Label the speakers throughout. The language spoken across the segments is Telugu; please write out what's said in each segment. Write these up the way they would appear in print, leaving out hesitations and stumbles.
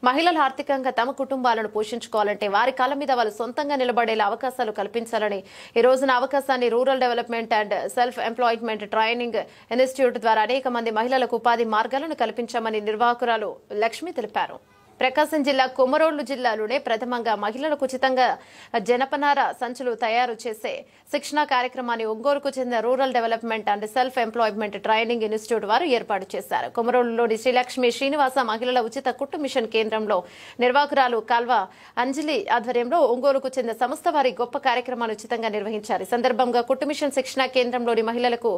Speaker 1: మహిళలు ఆర్థికంగా తమ కుటుంబాలను పోషించుకోవాలంటే వారి కాళ్ళ మీద వాళ్ళు సొంతంగా నిలబడేలా అవకాశాలు కల్పించాలని ఈ రోజున అవకాశాన్ని rural development and self employment training institute ద్వారా అనేక మంది మహిళలకు ఉపాధి మార్గాలను కల్పించామని నిర్వాహకురాలు లక్ష్మి తెలిపారు. ప్రకాశం జిల్లా కొమరోళ్లు జిల్లాలోనే ప్రథమంగా మహిళలకు ఉచితంగా జనపనార సంచులు తయారు చేసే శిక్షణా కార్యక్రమాన్ని ఒంగోలుకు చెందిన rural development and self employment training institute వారు ఏర్పాటు చేశారు. కొమరోలులోని శ్రీలక్ష్మి శ్రీనివాస మహిళల ఉచిత కుట్టు మిషన్ కేంద్రంలో నిర్వాహకురాలు కాల్వ అంజలి ఆధ్వర్యంలో ఒంగోలుకు చెందిన సంస్థ వారి గొప్ప కార్యక్రమాన్ని ఉచితంగా నిర్వహించారు. ఈ సందర్భంగా కుట్టు మిషన్ శిక్షణా కేంద్రంలోని మహిళలకు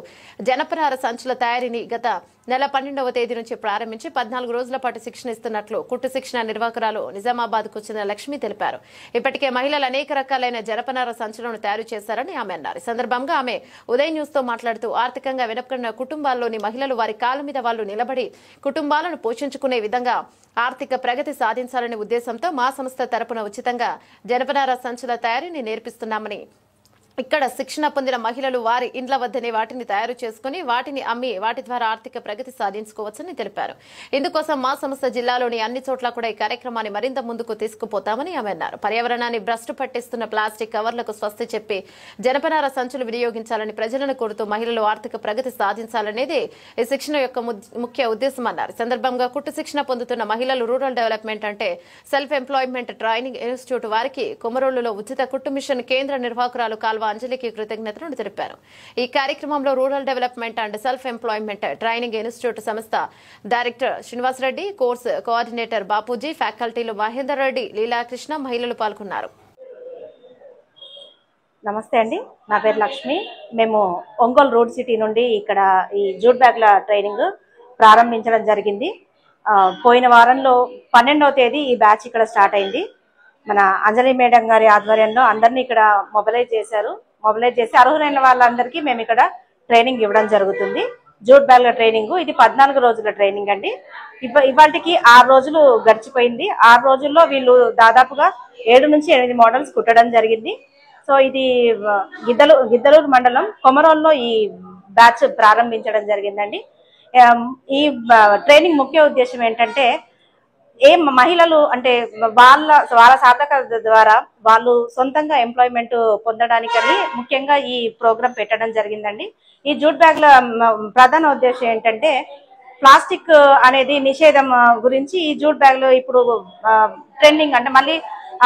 Speaker 1: జనపనార సంచుల తయారీని గత నెల 12వ తేదీ నుంచి ప్రారంభించి 14 రోజుల పాటు శిక్షణ ఇస్తున్నట్లు కుట్టు శిక్షణ నిర్వాహకురాలు నిజామాబాద్ కు చెందిన లక్ష్మి తెలిపారు. ఇప్పటికే మహిళలు అనేక రకాలైన జనపనార సంచులను తయారు చేశారని ఆమె అన్నారు. ఈ సందర్భంగా ఆమె ఉదయ్ న్యూస్ తో మాట్లాడుతూ ఆర్థికంగా వెనుకబడిన కుటుంబాల్లోని మహిళలు వారి కాళ్ళ మీద వాళ్లు నిలబడి కుటుంబాలను పోషించుకునే విధంగా ఆర్థిక ప్రగతి సాధించాలనే ఉద్దేశంతో మా సంస్థ తరపున ఉచితంగా జనపనార సంచుల తయారీని నేర్పిస్తున్నామని, ఇక్కడ శిక్షణ పొందిన మహిళలు వారి ఇండ్ల వద్దనే వాటిని తయారు చేసుకుని వాటిని అమ్మి వాటి ద్వారా ఆర్థిక ప్రగతి సాధించుకోవచ్చని తెలిపారు. ఇందుకోసం మా సంస్థ జిల్లాలోని అన్ని చోట్ల కూడా ఈ కార్యక్రమాన్ని మరింత ముందుకు తీసుకుపోతామని ఆమె అన్నారు. పర్యావరణాన్ని భ్రష్టు పట్టిస్తున్న ప్లాస్టిక్ కవర్లకు స్వస్తి చెప్పి జనపనార సంచులు వినియోగించాలని ప్రజలను కోరుతూ మహిళలు ఆర్థిక ప్రగతి సాధించాలనేది ఈ శిక్షణ యొక్క ముఖ్య ఉద్దేశం అన్నారు. సందర్భంగా కుట్టు శిక్షణ పొందుతున్న మహిళలు రూరల్ డెవలప్మెంట్ అంటే సెల్ఫ్ ఎంప్లాయ్మెంట్ ట్రైనింగ్ ఇన్స్టిట్యూట్ వారికి కొమరోలులో ఉచిత కుట్టు మిషన్ కేంద్ర నిర్వాహకురాలు కాల్వ అంజలికి కృతజ్ఞతలు తెలిపారు. ఈ కార్యక్రమంలో rural development and self employment training institute సంస్థ director Srinivasa Reddy, course coordinator Bapuji, ఫ్యాకల్టీలు Mahender Reddy, Leelakrishna మహిళలు పాల్గొన్నారు.
Speaker 2: నమస్తే అండి, నా పేరు లక్ష్మి. మేము ఒంగోలు రోడ్ సిటీ నుండి ఇక్కడ ఈ జూట్ బ్యాగ్ల ట్రైనింగ్ ప్రారంభించడం జరిగింది. పోయిన వారంలో 12వ తేదీ ఈ బ్యాచ్ ఇక్కడ స్టార్ట్ అయింది. మన అంజలి మేడం గారి ఆధ్వర్యంలో అందరినీ ఇక్కడ మొబిలైజ్ చేసి అర్హులైన వాళ్ళందరికీ మేము ఇక్కడ ట్రైనింగ్ ఇవ్వడం జరుగుతుంది. జూట్ బ్యాగ్ల ట్రైనింగ్ ఇది 14 రోజుల ట్రైనింగ్ అండి. ఇవాళకి 6 రోజులు గడిచిపోయింది. 6 రోజుల్లో వీళ్ళు దాదాపుగా 7 నుంచి 8 మోడల్స్ కుట్టడం జరిగింది. సో ఇది గిద్దలూరు మండలం కొమరోల్లో ఈ బ్యాచ్ ప్రారంభించడం జరిగిందండి. ఈ ట్రైనింగ్ ముఖ్య ఉద్దేశం ఏంటంటే మహిళలు అంటే వాళ్ళ సాధకత ద్వారా వాళ్ళు సొంతంగా ఎంప్లాయ్మెంట్ పొందడానికని ముఖ్యంగా ఈ ప్రోగ్రాం పెట్టడం జరిగిందండి. ఈ జూట్ బ్యాగ్ల ప్రధాన ఉద్దేశం ఏంటంటే ప్లాస్టిక్ అనేది నిషేధం గురించి ఈ జూట్ బ్యాగ్లు ఇప్పుడు ట్రెండింగ్ అంటే మళ్ళీ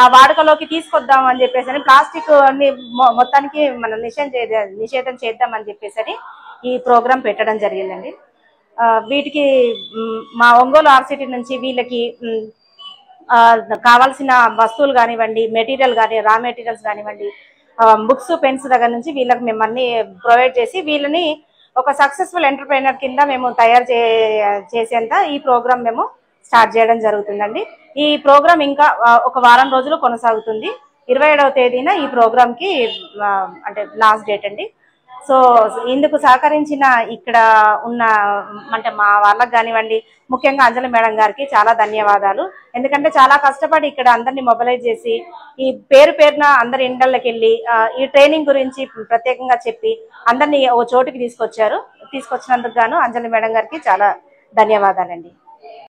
Speaker 2: ఆ వాడుకలోకి తీసుకొద్దాం అని చెప్పేసి ప్లాస్టిక్ అన్ని మొత్తానికి మనం నిషేధం చేద్దామని చెప్పేసి ఈ ప్రోగ్రాం పెట్టడం జరిగిందండి. వీటికి మా ఒంగోలు ఆర్సిటీ నుంచి వీళ్ళకి కావాల్సిన వస్తువులు కానివ్వండి, మెటీరియల్ కానీ రా మెటీరియల్స్ కానివ్వండి, బుక్స్ పెన్స్ దగ్గర నుంచి వీళ్ళకి మేము అన్ని ప్రొవైడ్ చేసి వీళ్ళని ఒక సక్సెస్ఫుల్ ఎంటర్ప్రైనర్ కింద మేము తయారు చేసేంత ఈ ప్రోగ్రామ్ మేము స్టార్ట్ చేయడం జరుగుతుందండి. ఈ ప్రోగ్రామ్ ఇంకా ఒక వారం రోజులు కొనసాగుతుంది. 27వ తేదీన ఈ ప్రోగ్రామ్కి అంటే లాస్ట్ డేట్ అండి. సో ఇందుకు సహకరించిన ఇక్కడ ఉన్న అంటే మా వాళ్ళకి కానివ్వండి, ముఖ్యంగా అంజలి మేడం గారికి చాలా ధన్యవాదాలు. ఎందుకంటే చాలా కష్టపడి ఇక్కడ అందరినీ మొబిలైజ్ చేసి ఈ పేరున అందరి ఇండ్లకి వెళ్ళి ఈ ట్రైనింగ్ గురించి ప్రత్యేకంగా చెప్పి అందరినీ ఓ చోటుకి తీసుకొచ్చినందుకు గాను అంజలి మేడం గారికి చాలా ధన్యవాదాలండి.